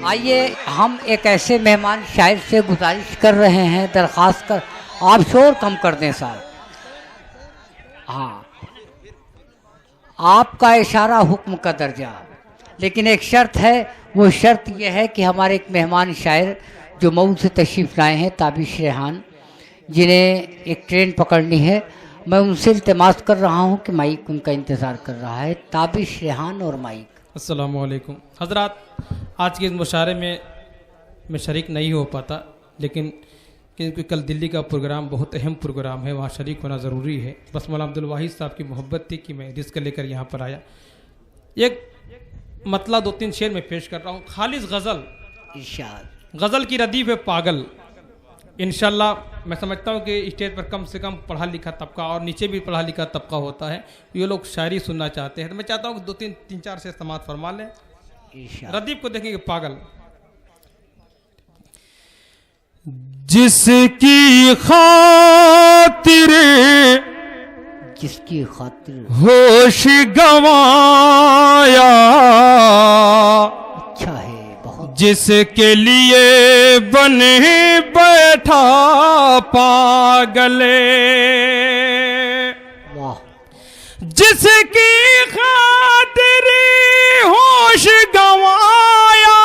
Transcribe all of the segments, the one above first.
आइए हम एक ऐसे मेहमान शायर से गुजारिश कर रहे हैं, दरख्वास्त कर, आप शोर कम कर दें साहब। हाँ, आपका इशारा हुक्म का दर्जा, लेकिन एक शर्त है। वो शर्त यह है कि हमारे एक मेहमान शायर जो मऊ से तशरीफ़ लाए हैं, ताबिश रेहान, जिन्हें एक ट्रेन पकड़नी है, मैं उनसे इल्तिमास कर रहा हूं कि माइक उनका इंतज़ार कर रहा है। ताबिश रेहान और माइक। अस्सलामु अलैकुम हज़रात, आज के इस मुशारे में मैं शरीक नहीं हो पाता, लेकिन क्योंकि कल दिल्ली का प्रोग्राम बहुत अहम प्रोग्राम है, वहाँ शरीक होना ज़रूरी है। बस मौलाना अब्दुल वाहिद साहब की मोहब्बत थी कि मैं रिस्क लेकर यहाँ पर आया। एक मतला 2-3 शेर में पेश कर रहा हूँ। खालिस गज़ल, गज़ल की रदीफ है पागल। इंशाल्लाह मैं समझता हूँ कि स्टेज पर कम से कम पढ़ा लिखा तबका और नीचे भी पढ़ा लिखा तबका होता है, ये लोग शायरी सुनना चाहते हैं। तो मैं चाहता हूँ कि 2-3-4 से समात फरमा लें। रदीफ को देखेंगे पागल। जिसकी खातिर होश गंवाया, अच्छा है बहुत। जिसके लिए बने बैठा पागले, वाह। जिसकी खातिर होश गंवाया,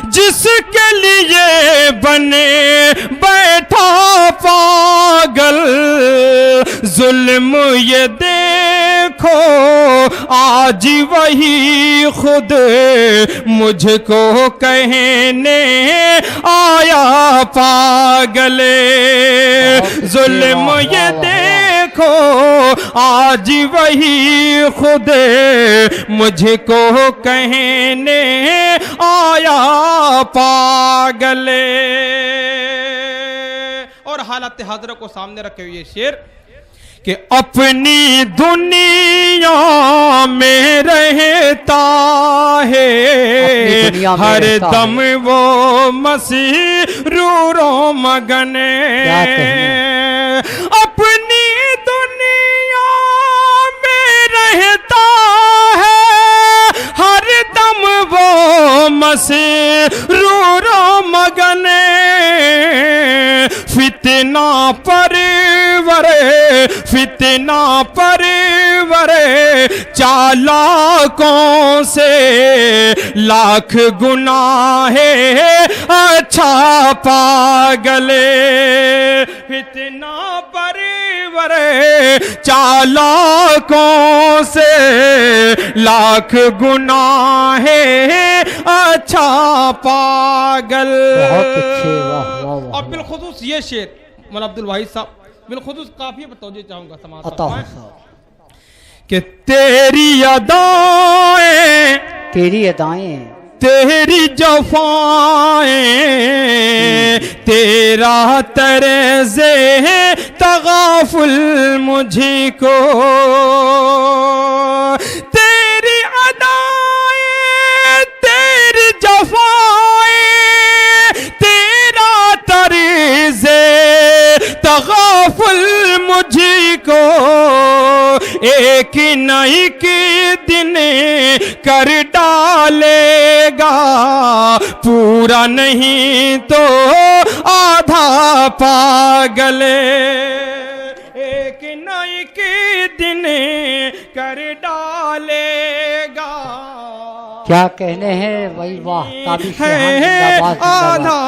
जिसके लिए बने बैठा पागल, जुल्म ये देखो आज वही खुद मुझको कहने आया पागले। जुल्म ये देखो आज वही खुद मुझको कहने आया पागले। और हालत हाजरा को सामने रखे हुए शेर कि अपनी दुनिया में रहता है, हर दम वो मसरूरों मगने। अपनी दुनिया में रहता है, हर दम वो मसरूरों मगने। फितना परवरे, फितना परवरे, चालाकों से लाख गुना है अच्छा पागले। फितना परवरे, चालाकों से लाख गुना है अच्छा पागल। बहुत अच्छे, वाह वाह वाह। और बिलखुसूस ये शेर मौलाना अब्दुल वाहिद साहब, बिलखुसूस काफी तवज्जो चाहूंगा समाज कि तेरी अदाएं, तेरी अदाएं, तेरी जफाएं, तेरा तर्ज़े तगाफुल मुझको, तेरी अदाएं, तेरी जफाएं, तेरा तर्ज़े तगाफुल मुझको, एक न एक दिन कर डालेगा, पूरा नहीं तो आधा पागले। एक न एक दिन कर डालेगा, क्या कहने हैं वही, वाह। ताबिश रेहान है जिंदाबाद, आधा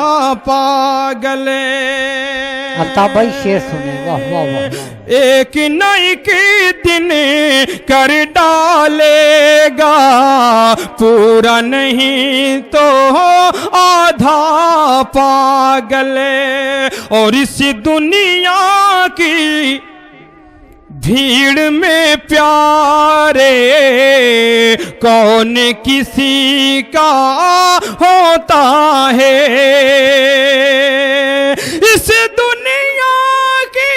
पागले। अल्ताफ भाई शेर सुने, वाह वाह वाह। एक न एक दिन कर डालेगा, पूरा नहीं तो आधा पागले। और इस दुनिया की भीड़ में प्यारे कौन किसी का होता है। इस दुनिया की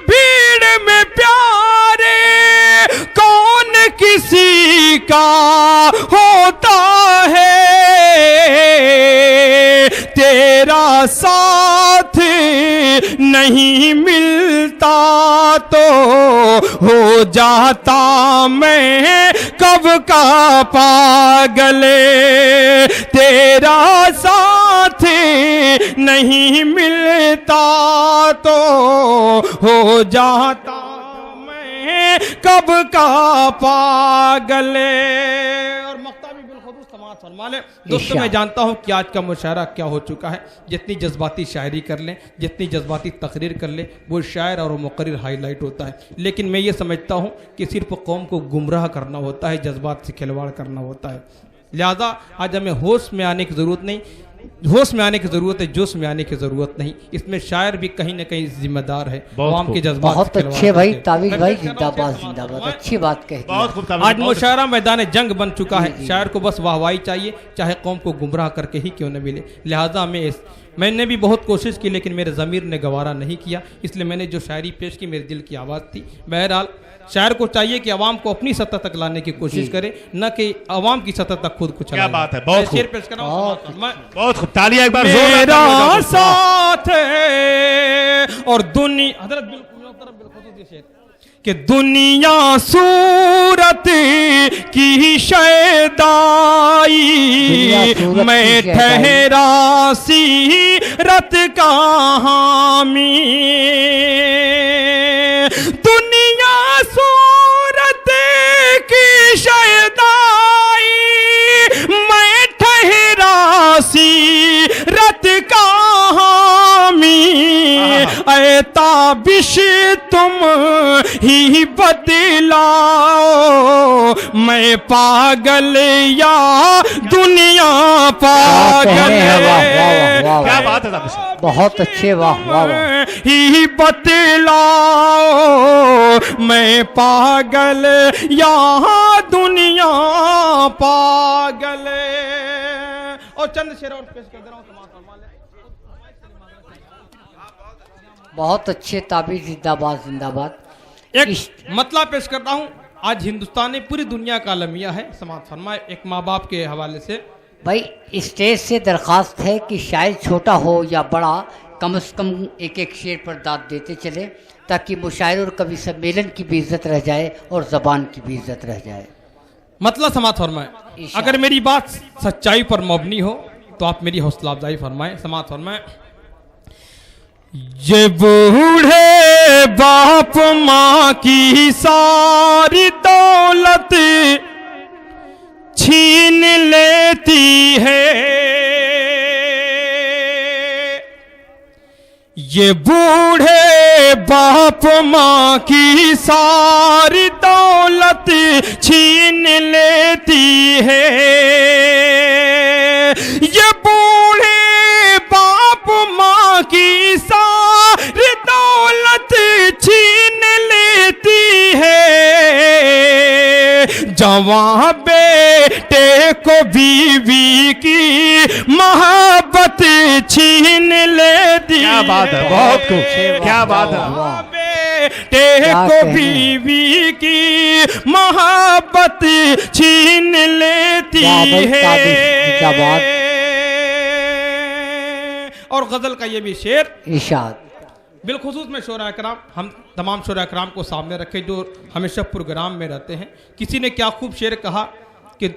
भीड़ में प्यारे कौन किसी का होता है। तेरा साथ साथ नहीं मिलता तो हो जाता मैं कब का पागल। तेरा साथ नहीं मिलता तो हो जाता मैं कब का पागल। और मक्ता भी बिलखुसूस समाअत फरमा लें। दोस्तों मैं जानता हूं कि आज का मुशायरा क्या हो चुका है। जितनी जज्बाती शायरी कर लें, जितनी जज्बाती तकरीर कर लें, वो शायर और मुकर्रिर हाईलाइट होता है। लेकिन मैं ये समझता हूं कि सिर्फ कौम को गुमराह करना होता है, जज्बात से खिलवाड़ करना होता है। लिहाजा आज हमें होश में आने की ज़रूरत नहीं, होश में आने की ज़रूरत है, जोश में आने की ज़रूरत नहीं। इसमें शायर भी कहीं ना कहीं जिम्मेदार है आवाम के जज्बात। बहुत अच्छे भाई तावीज़ भाई, जिंदाबाद जिंदाबाद, अच्छी बात कह दी। आज मुशायरा मैदान जंग बन चुका है। शायर को बस वाहवाही चाहिए, चाहे कौम को गुमराह करके ही क्यों न मिले। लिहाजा मैंने भी बहुत कोशिश की लेकिन मेरे ज़मीर ने गवारा नहीं किया, इसलिए मैंने जो शायरी पेश की मेरे दिल की आवाज़ थी। बहरहाल शायर को चाहिए कि आवाम को अपनी सतह तक लाने की कोशिश करे, न कि आवाम की सतह तक खुद को चलाए। क्या बात है, बहुत शेर पेश कर रहा हूं। बहुत खूब, तालियां एक बार मेरा साथ है और दुनिया हजरत बिल्कुल शेर कि दुनिया सूरत की शैदाई, मैं ठहरा सीरत का हामी। दुनिया सूरत की शैदाई, मैं ठहरा सीरत का हामी। ऐ ताबिश तुम ही बदलाओ, मैं पागल या दुनिया पागल। क्या बात है ताबिश, बहुत अच्छे, वाह वाह वाह। ही बतलाओ, मैं पागल या दुनिया पागल। और चंद शेर और पेश कर दे रहा हूं। बहुत अच्छे ताबीज़, जिंदाबाद जिंदाबाद। एक मतला पेश करता हूं। आज हिंदुस्तान में पूरी दुनिया का अलमिया है। समाअत फरमाए एक माँ बाप के हवाले से। भाई स्टेज से दरख्वास्त है कि शायद छोटा हो या बड़ा, कम से कम एक एक शेर पर दाद देते चले, ताकि मुशायरे और कवि सम्मेलन की भी इज्जत रह जाए और ज़बान की भी इज्जत रह जाए। मतलब समाअत फरमाए अगर मेरी बात सच्चाई पर मबनी हो तो आप मेरी हौसला अफजाई फरमाएं। समाअत फरमाए ये बूढ़े बाप माँ की सारी दौलत छीन लेती है, ये बूढ़े बाप माँ की सारी दौलत छीन लेती है, ये बूढ़े बाप माँ की सारी दौलत छीन लेती है, जवां बेटे को बीवी की मोहब्बत छीन लेती। क्या बात है, बहुत खूब, क्या बात है। बेटे को बीवी की मोहब्बत छीन लेती है। और गजल का ये भी शेर इरशाद। बिलखुसूस में शोरा कराम, हम तमाम शोरा कराम को सामने रखे जो हमेशा प्रोग्राम में रहते हैं। किसी ने क्या खूब शेर कहा कि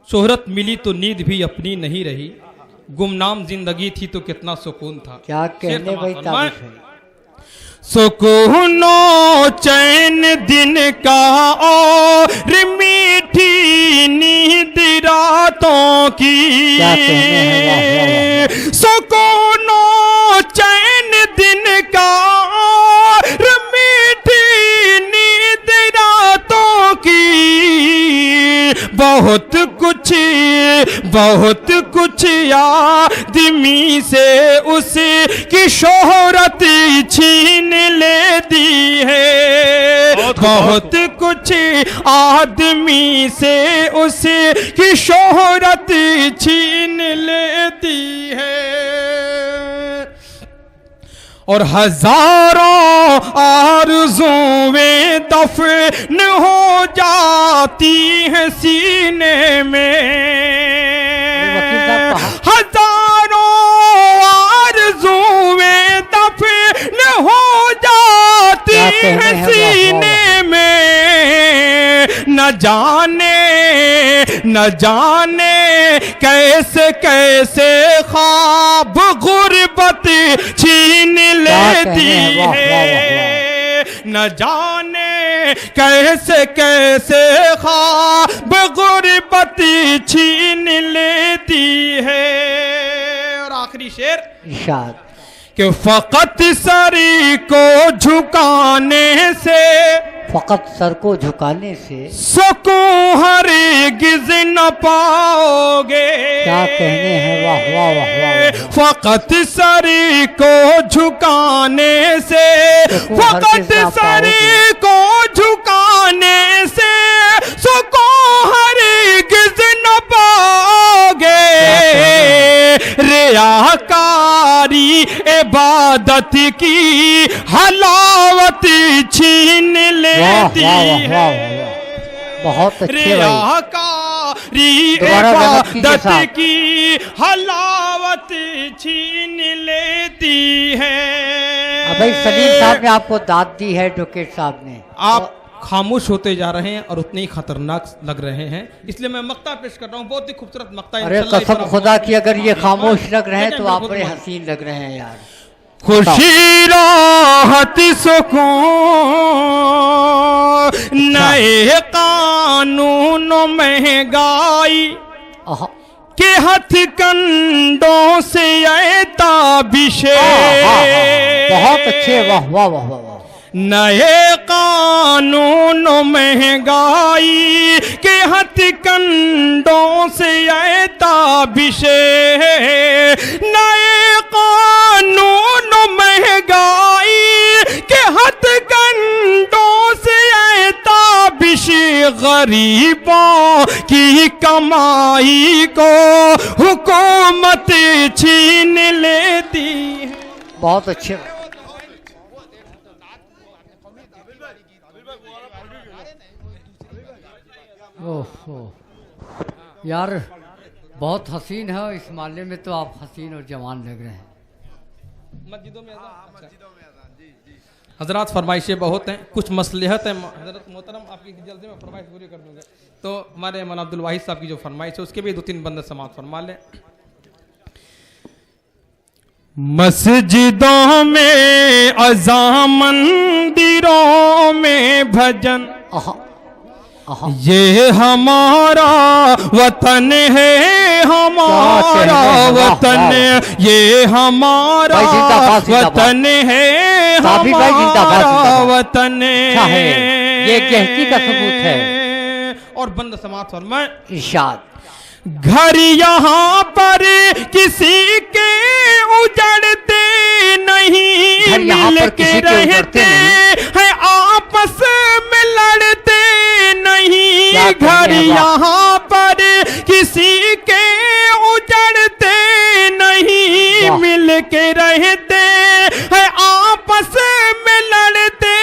शोहरत मिली तो नींद भी अपनी नहीं रही, गुमनाम जिंदगी थी तो कितना सुकून था। क्या कहने भाई तारीफ है। सुकूनो चैन दिन का और मीठी नींद रातों की, सुकूनो चैन दिन का और मीठी नींद रातों की, बहुत कुछ आदमी से उसकी शोहरत छीन लेती है, बहुत कुछ आदमी से उसकी शोहरत छीन लेती है। और हजारों आरज़ुएं दफन हो जाती हैं सीने में, हजारों आरज़ुएं जाने कैसे कैसे ख्वाब गुर्बत छीन लेती है, न जाने कैसे कैसे ख्वाब गुर्बत छीन लेती है। और आखिरी शेर इरशाद कि फकत सरी को झुकाने से, फकत सर को झुकाने से सुकून हरगिज़ न पाओगे। क्या कहने हैं, वाह वाह वाह वाह। फकत सरी को झुकाने से, फकत सरी को झुकाने से सुकून हरगिज़ न पाओगे। रियाकारी इबादत की हलावत छीन लेती है। बहुत अच्छे रियाकारी इबादत की हलावत छीन लेती है। अब भाई सलीम साहब ने आपको दाद दी है, एडवोकेट साहब ने। आप खामोश होते जा रहे हैं और उतने ही खतरनाक लग रहे हैं, इसलिए मैं मक्ता पेश कर रहा हूँ। बहुत ही खूबसूरत मक्ता। अरे कसम खुदा की, अगर ये खामोश लग रहे हैं तो आप बड़े हसीन लग रहे हैं यार। खुशी राहत सुकून नए कानून महंगाई के हथकंडों से ये ताबिशे। बहुत अच्छे, वाह वाह वाह वाह। नए कानून महंगाई के हथकंडों से ये ताबिशे। नए कानून महंगाई के हथकंडों से ये ताबिश गरीबों की कमाई को हुकूमत छीन लेती है। बहुत अच्छे। ओहो यार, बहुत हसीन है। इस मामले में तो आप हसीन और जवान लग रहे हैं। मस्जिदों में हजरात फरमाइशें बहुत हैं, कुछ मसलहत है। हजरत मोहतरम आपकी जल्दी में फरमाइश पूरी कर दूंगा, तो हमारे मौलाना अब्दुल वाहिद साहब की जो फरमाइश है उसके भी 2-3 बंदे समाअत फरमा लें। मस्जिदों में अज़ां, मंदिरों में भजन, ये हमारा वतन है, हमारा वतन, ये हमारा वतन है, हमारा वतन। ये कहती का सबूत है। और बंद समाअत फरमाए। इरशाद घर यहाँ पर किसी के उजड़ते नहीं, मिल के रहते हैं, आपस में लड़ते नहीं। घर यहाँ पर किसी के उजड़ते नहीं, मिल के रहते हैं, आपस में लड़ते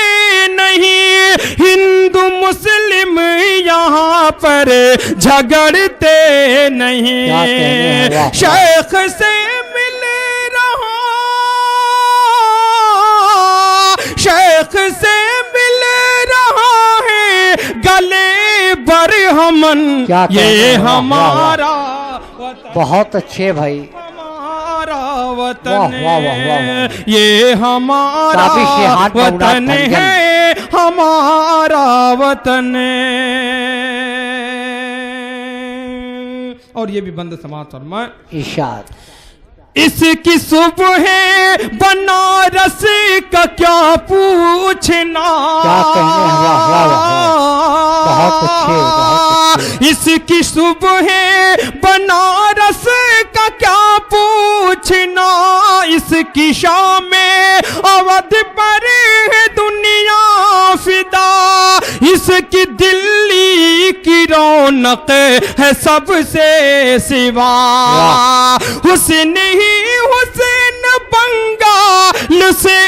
नहीं। हिंदू मुस्लिम यहाँ पर झगड़ते नहीं। शेख से मिल रहा, शेख से मिल रहा है गले बरहमन, ये हमारा वतन। बहुत अच्छे भाई, हमारा वतन, ये हमारा वतन है, हमारा वतन। और ये भी बंद समाअत फरमाए। इरशाद इसकी सुबह बनारस का क्या पूछना। क्या कहने हैं, वाह वाह वाह। बहुत अच्छे, बहुत अच्छे। इसकी सुबह बनारस का क्या पूछना। इसकी शाम अवध पर है दुनिया फिदा। इसकी दिल्ली की रौनक है सबसे सिवा। हुस्न ही हुसैन बंगाल से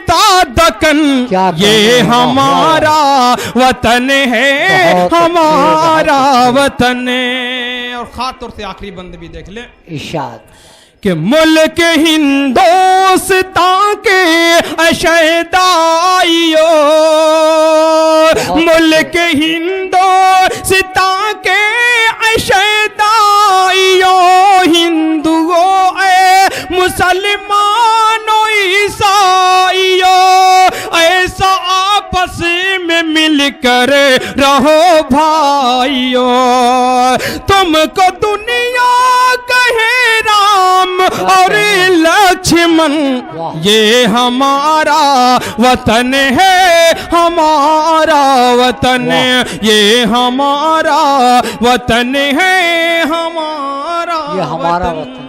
तादकन, ये हमारा वतन है, हमारा वतन। और खास तौर से आखिरी बंद भी देख ले। इरशाद कि मुल्क हिंदोस्तां के अशहदाइयो, मुल्क हिंदोस्तां के अशहदाइयो, हिंदुओं ए मुसलमानों ईसाइयो, ऐसा आपस में मिलकर रहो भाइयों। तुमको दुनिया कहे राम और लक्ष्मण, ये हमारा वतन है, हमारा वतन, ये हमारा वतन है, हमारा ये हमारा वतन।